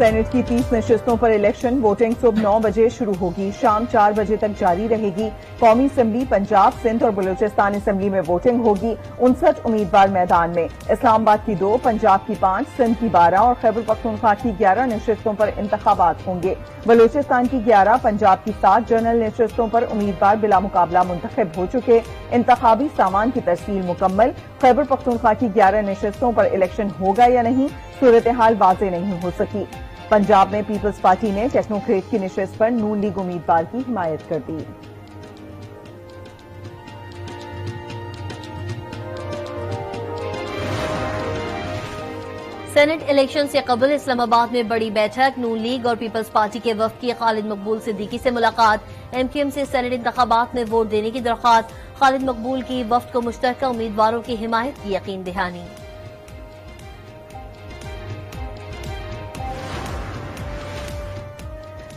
Senate की 30 नशिस्तों पर election voting सुबह 9 बजे शुरू होगी, शाम 4 बजे तक जारी रहेगी। कौमी असम्बली पंजाब, सिंध और बलूचिस्तान असम्बली में वोटिंग होगी। 59 उम्मीदवार मैदान में। इस्लामाबाद की 2, पंजाब की 5, सिंध की 12 और खैबर पख्तूनख्वा की 11 नशिस्तों पर इंतखाबात होंगे। बलूचिस्तान की 11, पंजाब की 7 जनरल नशिस्तों पर उम्मीदवार बिला मुकाबला मुंतखब हो चुके। इंतखाबी सामान की तरसील मुकम्मल। खैबर पख्तूनख्वा की 11 नशिस्तों पर इलेक्शन होगा या नहीं, सूरत हाल वाज़ेह नहीं हो सकी। पंजाब में पीपल्स पार्टी ने टेक्नोक्रेट की निशस्त पर नून लीग उम्मीदवार की हिमायत कर दी। सेनेट इलेक्शन से कबल इस्लामाबाद में बड़ी बैठक, नून लीग और पीपल्स पार्टी के वफ्द की खालिद मकबूल सिद्दीकी से मुलाकात। एमक्यूएम से सेनेट इंतखाबात में वोट देने की दरख्वास्त। खालिद मकबूल की वफ्द को मुश्तरका उम्मीदवारों की हिमायत की यकीन दहानी।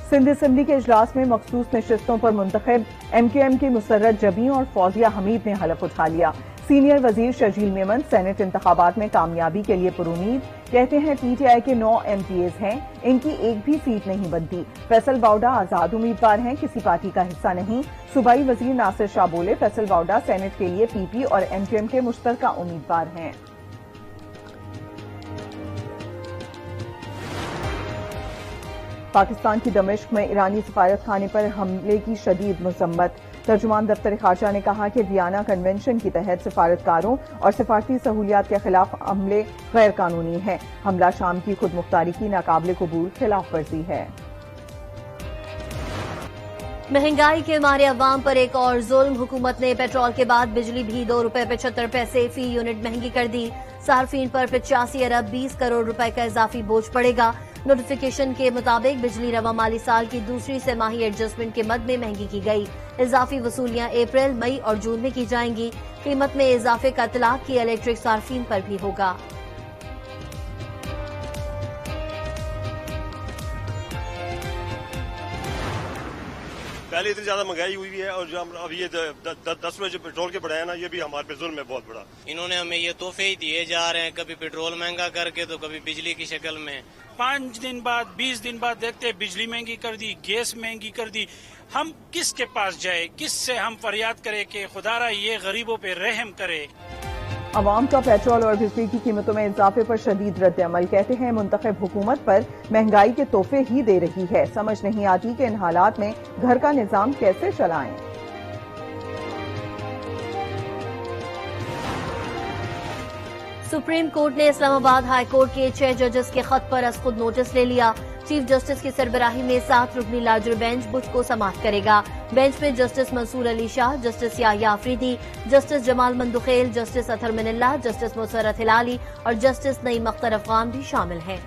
सिंध असम्बली के इजलास में मखसूस नशिस्तों पर मुंतखब एमक्यूएम की मुसर्रत जबी और फौजिया हमीद ने हलफ उठा लिया। सीनियर वजीर शर्जील मेमन सेनेट इंतखाबात में कामयाबी के लिए पुरुमीद, कहते हैं पीटीआई के 9 एमपीएज हैं, इनकी एक भी सीट नहीं बनती। फैसल बाउडा आजाद उम्मीदवार हैं, किसी पार्टी का हिस्सा नहीं। सूबाई वजीर नासिर शाह बोले, फैसल बाउडा सेनेट के लिए पीपी और एमक्यूएम के मुश्तरका उम्मीदवार हैं। पाकिस्तान की दमिश्क में ईरानी सफारत खाने पर हमले की शदीद मजम्मत। तर्जुमान दफ्तर खारजा ने कहा कि वियना कन्वेंशन के तहत सफारतकारों और सफारती सहूलियात के खिलाफ हमले गैर कानूनी है। हमला शाम की खुद मुख्तारी की नाकाबिले कबूल खिलाफ वर्जी है। महंगाई के मारे अवाम पर एक और जुल्म। हुकूमत ने पेट्रोल के बाद बिजली भी ₹2.75 फी यूनिट महंगी कर दी। सार्फिन पर 85 अरब 20 करोड़ रुपए का इजाफी बोझ पड़ेगा। नोटिफिकेशन के मुताबिक बिजली रवा माली साल की दूसरी सेमाही एडजस्टमेंट के मद में महंगी की गई। इजाफी वसूलियां अप्रैल, मई और जून में की जाएंगी। कीमत में इजाफे का इतलाक की इलेक्ट्रिक सार्फिन पर भी होगा। पहले इतनी ज्यादा महंगाई हुई है और जो अब ये 10 रुपए जो पेट्रोल के बढ़ाया ना, ये भी हमारे पे जुल्म है बहुत बड़ा। इन्होंने हमें ये तोहफे ही दिए जा रहे हैं, कभी पेट्रोल महंगा करके तो कभी बिजली की शक्ल में। 5 दिन बाद 20 दिन बाद देखते हैं बिजली महंगी कर दी, गैस महंगी कर दी। हम किसके पास जाए, किससे हम फरियाद करें कि खुदारा ये गरीबों पे रहम करे। अवाम का पेट्रोल और बिजली की कीमतों में इजाफे पर शदीद रद्द-ए-अमल, कहते हैं मुंतखब हुकूमत पर महंगाई के तोहफे ही दे रही है। समझ नहीं आती कि इन हालात में घर का निजाम कैसे चलाएं। सुप्रीम कोर्ट ने इस्लामाबाद हाई कोर्ट के 6 जजेस के खत पर अज खुद नोटिस ले लिया। चीफ जस्टिस की सरबराही में 7 रुकनी लार्जर बेंच बुध को समाअत करेगा। बेंच में justice Mansoor Ali Shah, justice Yahya Afridi, justice Jamal Mandokhail, justice Athar Minallah, justice Musarrat Hilali और जस्टिस नईम अख्तर अफगान भी शामिल हैं।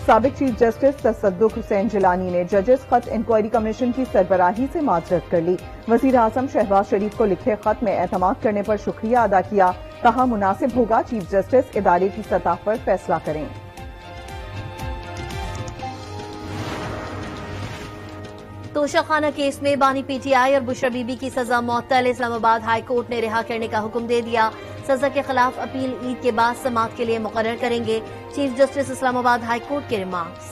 साबिक चीफ जस्टिस तसद्दुक हुसैन जिलानी ने जजेस खत इंक्वायरी कमीशन की सरबराही से माजरत कर ली। वजीर आजम शहबाज शरीफ को लिखे खत में एतमाद करने पर शुक्रिया अदा किया। कहा मुनासिब होगा चीफ जस्टिस इदारे की सतह पर फैसला करें। तोशाखाना केस में बानी पीटीआई और बुशरा बीबी की सजा मुअत्तल। इस्लामाबाद हाई कोर्ट ने रिहा करने का हुक्म दे दिया। सजा के खिलाफ अपील ईद के बाद समाअत के लिए मुकर्रर करेंगे। Chief justice Islamabad high court के रिमार्क्स।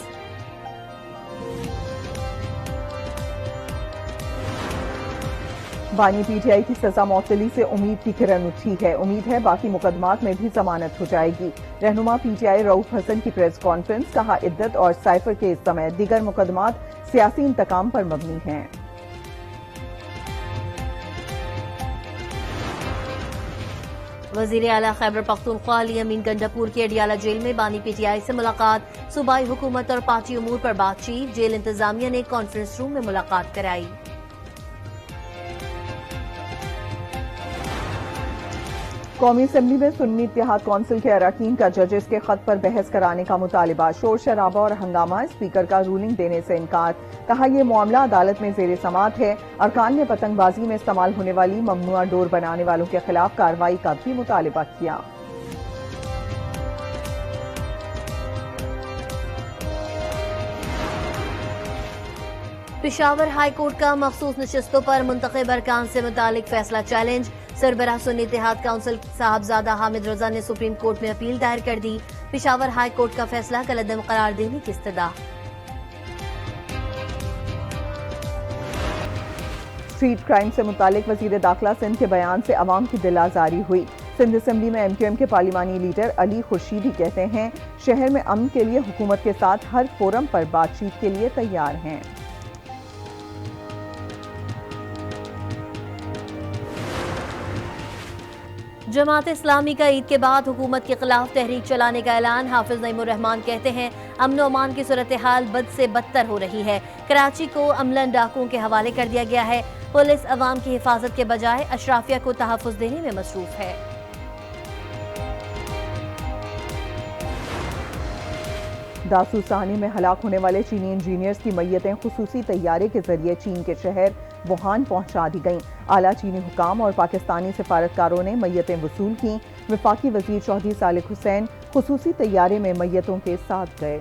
बानी पीटीआई की सजा मुअत्तली से उम्मीद की किरण उठी है। उम्मीद है बाकी मुकदमात में भी जमानत हो जाएगी। रहनुमा पीटीआई रऊफ हसन की प्रेस कॉन्फ्रेंस, कहा इद्दत और साइफर के समय दीगर मुकदमात सियासी इंतकाम पर मबनी हैं। वजीर आला खैबर पख्तूनख्वा अली अमीन गंडापुर की अडियाला जेल में बानी पीटीआई से मुलाकात। सूबाई हुकूमत और पार्टी उमूर पर बातचीत। जेल इंतजामिया ने कॉन्फ्रेंस रूम में मुलाकात कराई। कौमी असम्बली में सुन्नी इत्तेहाद कौंसिल के अरकान का जजेस के खत पर बहस कराने का मुतालिबा। शोर शराबा और हंगामा, स्पीकर का रूलिंग देने से इनकार। कहा यह मामला अदालत में जेर समाअत है। अरकान ने पतंगबाजी में इस्तेमाल होने वाली ममनुआ डोर बनाने वालों के खिलाफ कार्रवाई का भी मुतालिबा किया। पेशावर हाई कोर्ट का मखसूस नशिस्तों पर मुंतखब अरकान से मुतालिक फैसला चैलेंज। सरबराह सुन्नी इत्तेहाद काउंसिल साहबजादा हामिद रजा ने सुप्रीम कोर्ट में अपील दायर कर दी। पेशावर हाई कोर्ट का फैसला कलअदम करार देने की इस्तदा। स्ट्रीट क्राइम से मुतालिक वजीर दाखिला सिंध के बयान से अवाम की दिल आजारी हुई। सिंध असम्बली में MQM के पार्लिमानी लीडर अली खुर्शीदी कहते हैं, शहर में अमन के लिए हुकूमत के साथ हर फोरम पर बातचीत के लिए तैयार हैं। जमात इस्लामी का ईद के बाद हुकूमत के खिलाफ तहरीक चलाने का ऐलान। हाफिज नईमुर रहमान कहते हैं, अमन अमान की सूरत हाल बद से बदतर हो रही है। कराची को अमलन डाकुओं के हवाले कर दिया गया है। पुलिस अवाम की हिफाजत के बजाय अशराफिया को तहफ़्फ़ुज़ देने में मसरूफ है। दासू सानी में हलाक होने वाले चीनी इंजीनियर्स की मैयतें खुसूसी तैयारे के जरिए चीन के शहर वुहान पहुंचा दी गईं। आला चीनी हुकाम और पाकिस्तानी सिफारतकारों ने मैयतें वसूल की। वफाकी वजीर चौधरी सालिक हुसैन खुसूसी तैयारे में मैयतों के साथ गए।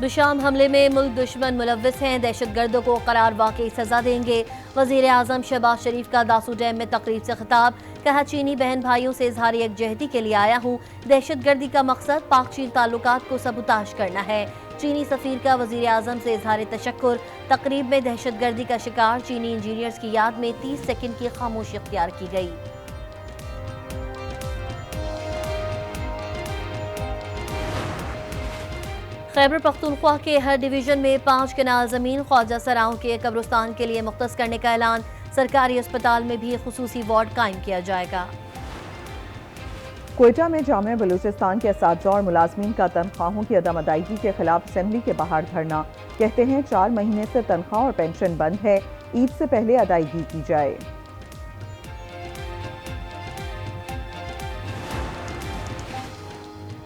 दुशाम हमले में मुल्क दुश्मन मुलव्विस हैं, दहशतगर्दों को करार वाकई सजा देंगे। वजीर आजम शहबाज शरीफ का दासू डैम में तकरीब से खिताब। कहा, चीनी बहन भाइयों से इजहार यकजहती के लिए आया हूँ। दहशतगर्दी का मकसद पाक चीन ताल्लुकात को सबूताश करना है। चीनी सफीर का वजीर आजम से इजहार तशक्कुर। तकरीब में दहशतगर्दी का शिकार चीनी इंजीनियर्स की याद में 30 सेकंड की खामोशी इख्तियार की गई। खैबर पख्तूनख्वा के हर डिवीजन में 5 कनाल जमीन ख्वाजा सराओं के कब्रिस्तान के लिए मुख्तस करने का ऐलान। सरकारी अस्पताल में भी खुसूसी वार्ड कायम किया जाएगा। क्वेटा में जामिया बलूचिस्तान के असातिज़ा और मुलाजमीन का तनख्वाहों की अदम अदायगी के खिलाफ असेंबली के बाहर धरना। कहते हैं 4 महीने से तनख्वाह और पेंशन बंद है, ईद से पहले अदायगी की जाए।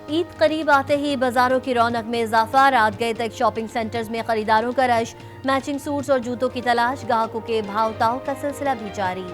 ईद करीब आते ही बाजारों की रौनक में इजाफा। रात गए तक शॉपिंग सेंटर्स में खरीदारों का रश। मैचिंग सूट्स और जूतों की तलाश। ग्राहकों के भाव ताव का सिलसिला भी जारी।